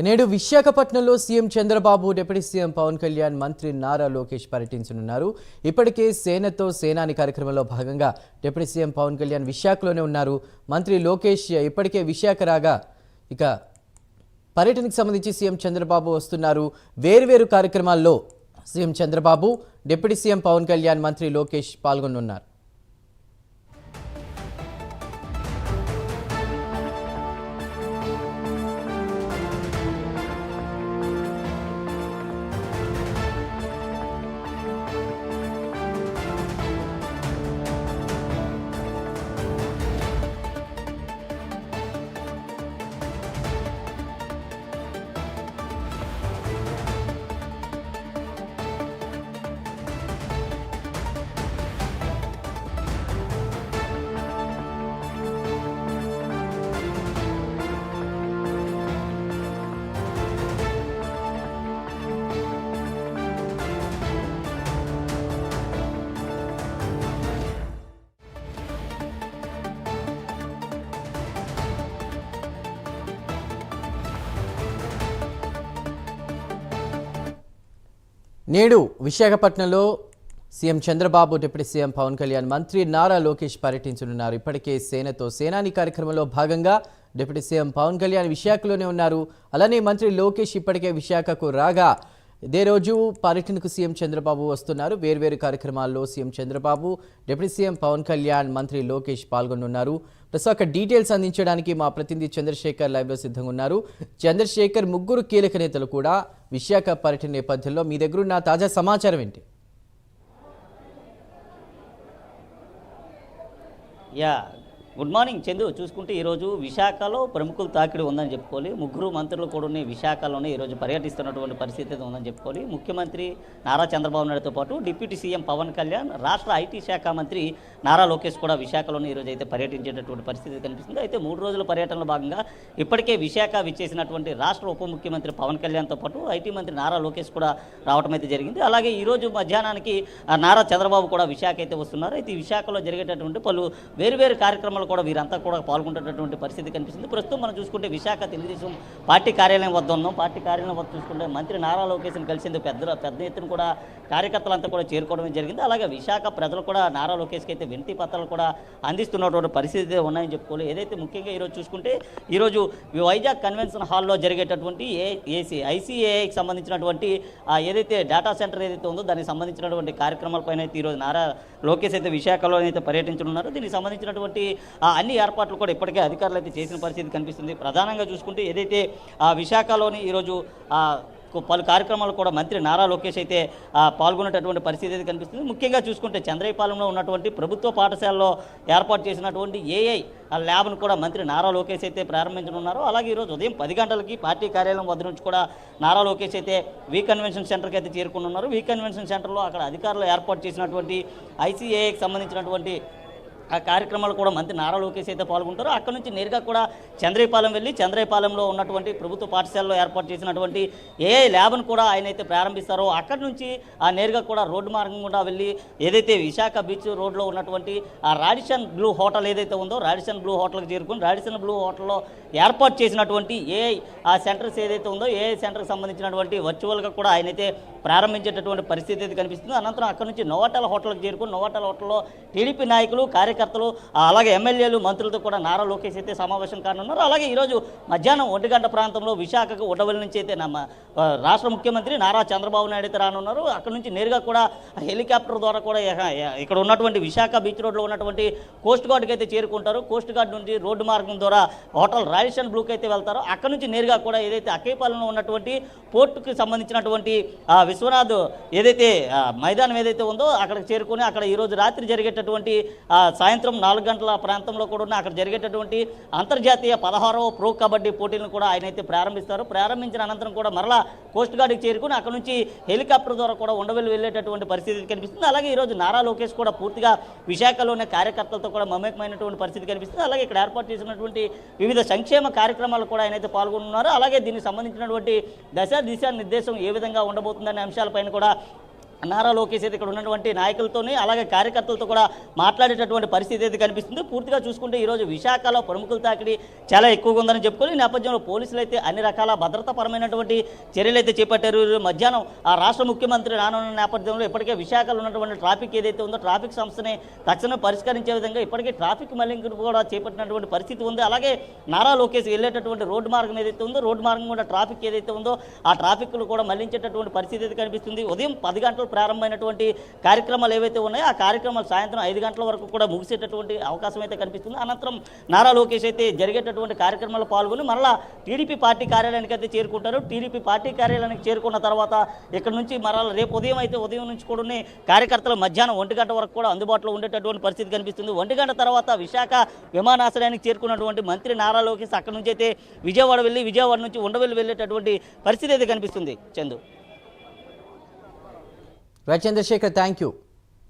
నేడు విశాఖపట్నంలో CM Chandrababu, deputy CM Pawan Kalyan, మంత్రి నారా లోకేష్ పర్యటించనున్నారు. ఇప్పటికే సేనతో సేనాని కార్యక్రమంలో భాగంగా డిప్యూటీ సీఎం పవన్ కళ్యాణ్ విశాఖలోనే ఉన్నారు. మంత్రి లోకేష్ ఇప్పటికే విశాఖ రాగా ఇక పర్యటనకు సంబంధించి సీఎం చంద్రబాబు వస్తున్నారు. వేర్వేరు కార్యక్రమాల్లో CM Chandrababu, deputy CM Pawan Kalyan, మంత్రి లోకేష్ పాల్గొనున్నారు. నేడు విశాఖపట్నంలో CM Chandrababu, deputy CM Pawan Kalyan, మంత్రి నారా లోకేష్ పర్యటించనున్నారు. ఇప్పటికే సేనతో సేనాని కార్యక్రమంలో భాగంగా డిప్యూటీ సీఎం పవన్ కళ్యాణ్ విశాఖలోనే ఉన్నారు. అలానే మంత్రి లోకేష్ ఇప్పటికే విశాఖకు రాగా ఇదే రోజు పర్యటనకు సీఎం చంద్రబాబు వస్తున్నారు. వేర్వేరు కార్యక్రమాల్లో CM Chandrababu, deputy CM Pawan Kalyan, మంత్రి లోకేష్ పాల్గొనున్నారు. ప్రస్తుతం డీటెయిల్స్ అందించడానికి మా ప్రతినిధి చంద్రశేఖర్ లైవ్లో సిద్ధంగా ఉన్నారు. చంద్రశేఖర్, ముగ్గురు కీలక నేతలు కూడా విశాఖ పర్యటన నేపథ్యంలో మీ దగ్గరున్న తాజా సమాచారం ఏంటి? Good morning Chandu. చూసుకుంటే ఈరోజు విశాఖలో ప్రముఖులు తాకిడి ఉందని చెప్పుకోవాలి. ముగ్గురు మంత్రులు కూడా విశాఖలోనే ఈరోజు పర్యటిస్తున్నటువంటి పరిస్థితి ఉందని చెప్పుకోవాలి. ముఖ్యమంత్రి నారా చంద్రబాబు నాయుడుతో పాటు డిప్యూటీ సీఎం పవన్ కళ్యాణ్, రాష్ట్ర ఐటీ శాఖ మంత్రి నారా లోకేష్ కూడా విశాఖలోనే ఈరోజు అయితే పర్యటించేటటువంటి పరిస్థితి కనిపిస్తుంది. అయితే 3 రోజుల పర్యటనలో భాగంగా ఇప్పటికే విశాఖ విచ్చేసినటువంటి రాష్ట్ర ఉప ముఖ్యమంత్రి పవన్ కళ్యాణ్తో పాటు ఐటీ మంత్రి నారా లోకేష్ కూడా రావడం అయితే జరిగింది. అలాగే ఈరోజు మధ్యాహ్నానికి నారా చంద్రబాబు కూడా విశాఖ అయితే వస్తున్నారు. అయితే ఈ విశాఖలో జరిగేటటువంటి పలు వేరువేరు కార్యక్రమాలు కూడా వీరంతా కూడా పాల్గొంటున్నటువంటి పరిస్థితి కనిపిస్తుంది. ప్రస్తుతం మనం చూసుకుంటే విశాఖ తెలుగుదేశం పార్టీ కార్యాలయం వద్ద ఉన్నాం. పార్టీ కార్యాలయం వద్ద చూసుకుంటే మంత్రి నారా లోకేష్ని కలిసేందుకు పెద్ద ఎత్తున కూడా కార్యకర్తలంతా కూడా చేరుకోవడం జరిగింది. అలాగే విశాఖ ప్రజలు కూడా నారా లోకేష్కి అయితే వినతి పత్రాలు కూడా అందిస్తున్నటువంటి పరిస్థితి ఉన్నాయని చెప్పుకోవాలి. ఏదైతే ముఖ్యంగా ఈరోజు చూసుకుంటే ఈరోజు వైజాగ్ కన్వెన్షన్ హాల్లో జరిగేటటువంటి ఐసీఏఐకి సంబంధించినటువంటి ఏదైతే డేటా సెంటర్ ఏదైతే ఉందో దానికి సంబంధించినటువంటి కార్యక్రమాలపైన అయితే ఈరోజు నారా లోకేష్ అయితే విశాఖలో అయితే పర్యటించనున్నారు. దీనికి సంబంధించినటువంటి అన్ని ఏర్పాట్లు కూడా ఇప్పటికే అధికారులు అయితే చేసిన పరిస్థితి కనిపిస్తుంది. ప్రధానంగా చూసుకుంటే ఏదైతే విశాఖలోని ఈరోజు పలు కార్యక్రమాలు కూడా మంత్రి నారా లోకేష్ అయితే పాల్గొనేటటువంటి పరిస్థితి అయితే కనిపిస్తుంది. ముఖ్యంగా చూసుకుంటే చంద్రయ్యపాలెంలో ఉన్నటువంటి ప్రభుత్వ పాఠశాలలో ఏర్పాటు చేసినటువంటి ఏఐ ల్యాబ్ను కూడా మంత్రి నారా లోకేష్ అయితే ప్రారంభించనున్నారు. అలాగే ఈరోజు ఉదయం 10 గంటలకి పార్టీ కార్యాలయం వద్ద నుంచి కూడా నారా లోకేష్ అయితే వి కన్వెన్షన్ సెంటర్కి అయితే చేరుకున్నారు. వి కన్వెన్షన్ సెంటర్లో అక్కడ అధికారులు ఏర్పాటు చేసినటువంటి ఐసీఏఐకి సంబంధించినటువంటి ఆ కార్యక్రమాలు కూడా మంత్రి నారా లోకేష్ అయితే పాల్గొంటారు. అక్కడ నుంచి నేరుగా కూడా చంద్రయ్యపాలెం వెళ్ళి చంద్రయ్యపాలెంలో ఉన్నటువంటి ప్రభుత్వ పాఠశాలలో ఏర్పాటు చేసినటువంటి ఏఐ ల్యాబ్ను కూడా ఆయన అయితే ప్రారంభిస్తారో అక్కడి నుంచి నేరుగా కూడా రోడ్డు మార్గం కూడా వెళ్ళి ఏదైతే విశాఖ బీచ్ రోడ్లో ఉన్నటువంటి రాడిసన్ బ్లూ హోటల్ ఏదైతే ఉందో రాడిసన్ బ్లూ హోటల్కి చేరుకుని రాడిసన్ బ్లూ హోటల్లో ఏర్పాటు చేసినటువంటి ఏఐ సెంటర్స్ ఏదైతే ఉందో ఏఐ సెంటర్కి సంబంధించినటువంటి వర్చువల్గా కూడా ఆయన అయితే ప్రారంభించేటటువంటి పరిస్థితి అయితే కనిపిస్తుంది. అనంతరం అక్కడ నుంచి నోవాటల్ హోటల్కి చేరుకుని నోవాటల్ హోటల్లో టీడీపీ నాయకులు, కార్యకర్తలు, అలాగే ఎమ్మెల్యేలు, మంత్రులతో కూడా నారా లోకేష్ అయితే సమావేశం కానున్నారు. అలాగే ఈరోజు మధ్యాహ్నం 1 గంట ప్రాంతంలో విశాఖకు ఉండవల్లి నుంచి అయితే రాష్ట్ర ముఖ్యమంత్రి నారా చంద్రబాబు నాయుడు అయితే రానున్నారు. అక్కడ నుంచి నేరుగా కూడా హెలికాప్టర్ ద్వారా కూడా ఇక్కడ ఉన్నటువంటి విశాఖ బీచ్ రోడ్లో ఉన్నటువంటి కోస్ట్ గార్డ్కి అయితే చేరుకుంటారు. కోస్ట్ గార్డ్ నుంచి రోడ్డు మార్గం ద్వారా హోటల్ రాడిసన్ బ్లూకి అయితే వెళ్తారు. అక్కడ నుంచి నేరుగా కూడా ఏదైతే అక్కయ్యపాలెంలో ఉన్నటువంటి పోర్టుకి సంబంధించినటువంటి విశ్వనాథ్ ఏదైతే మైదానం ఏదైతే ఉందో అక్కడికి చేరుకుని అక్కడ ఈరోజు రాత్రి జరిగేటటువంటి సాయంత్రం 4 గంటల ప్రాంతంలో కూడా అక్కడ జరిగేటటువంటి అంతర్జాతీయ 16వ ప్రో కబడ్డీ పోటీలను కూడా ఆయన అయితే ప్రారంభిస్తారు. ప్రారంభించిన అనంతరం కూడా మరలా కోస్ట్ గార్డ్కి చేరుకుని అక్కడ నుంచి హెలికాప్టర్ ద్వారా కూడా ఉండవల్లి వెళ్ళేటటువంటి పరిస్థితి కనిపిస్తుంది. అలాగే ఈరోజు నారా లోకేష్ కూడా పూర్తిగా విశాఖలోనే కార్యకర్తలతో కూడా మమేకమైనటువంటి పరిస్థితి కనిపిస్తుంది. అలాగే ఇక్కడ ఏర్పాటు చేసినటువంటి వివిధ సంక్షేమ కార్యక్రమాలు కూడా ఆయన అయితే పాల్గొన్నారు. అలాగే దీనికి సంబంధించినటువంటి దిశా నిర్దేశం ఏ విధంగా ఉండబోతుందనే అంశాలపైన కూడా నారా లోకేష్ అయితే ఇక్కడ ఉన్నటువంటి నాయకులతోని అలాగే కార్యకర్తలతో కూడా మాట్లాడేటటువంటి పరిస్థితి అయితే కనిపిస్తుంది. పూర్తిగా చూసుకుంటే ఈరోజు విశాఖలో ప్రముఖుల తాకిడి చాలా ఎక్కువగా ఉందని చెప్పుకొని ఈ నేపథ్యంలో పోలీసులు అయితే అన్ని రకాల భద్రతాపరమైనటువంటి చర్యలు అయితే చేపట్టారు. మధ్యాహ్నం ఆ రాష్ట్ర ముఖ్యమంత్రి రానున్న నేపథ్యంలో ఇప్పటికే విశాఖలో ఉన్నటువంటి ట్రాఫిక్ ఏదైతే ఉందో ట్రాఫిక్ సమస్యని తక్షణం పరిష్కరించే విధంగా ఇప్పటికే ట్రాఫిక్ మళ్లింపును కూడా చేపట్టినటువంటి పరిస్థితి ఉంది. అలాగే నారా లోకేష్ వెళ్ళేటటువంటి రోడ్డు మార్గం ఏదైతే ఉందో రోడ్డు మార్గం కూడా ట్రాఫిక్ ఏదైతే ఉందో ఆ ట్రాఫిక్ను కూడా మళ్లించేటటువంటి పరిస్థితి అయితే కనిపిస్తుంది. ఉదయం 10 గంటలు ప్రారంభమైనటువంటి కార్యక్రమాలు ఏవైతే ఉన్నాయో ఆ కార్యక్రమాలు సాయంత్రం 5 గంటల వరకు కూడా ముగిసేటటువంటి అవకాశం అయితే కనిపిస్తుంది. అనంతరం నారా లోకేష్ అయితే జరిగేటటువంటి కార్యక్రమాల్లో పాల్గొని మరలా టీడీపీ పార్టీ కార్యాలయానికి అయితే చేరుకుంటారు. టీడీపీ పార్టీ కార్యాలయానికి చేరుకున్న తర్వాత ఇక్కడ నుంచి మరలా రేపు ఉదయం నుంచి కూడా కార్యకర్తలు మధ్యాహ్నం 1 గంట వరకు కూడా అందుబాటులో ఉండేటటువంటి పరిస్థితి కనిపిస్తుంది. 1 గంట తర్వాత విశాఖ విమానాశ్రయానికి చేరుకున్నటువంటి మంత్రి నారా లోకేష్ అక్కడి నుంచి అయితే విజయవాడ నుంచి ఉండవెల్లి వెళ్ళేటటువంటి పరిస్థితి అయితే కనిపిస్తుంది. Chandu right Chandrashekhar, thank you.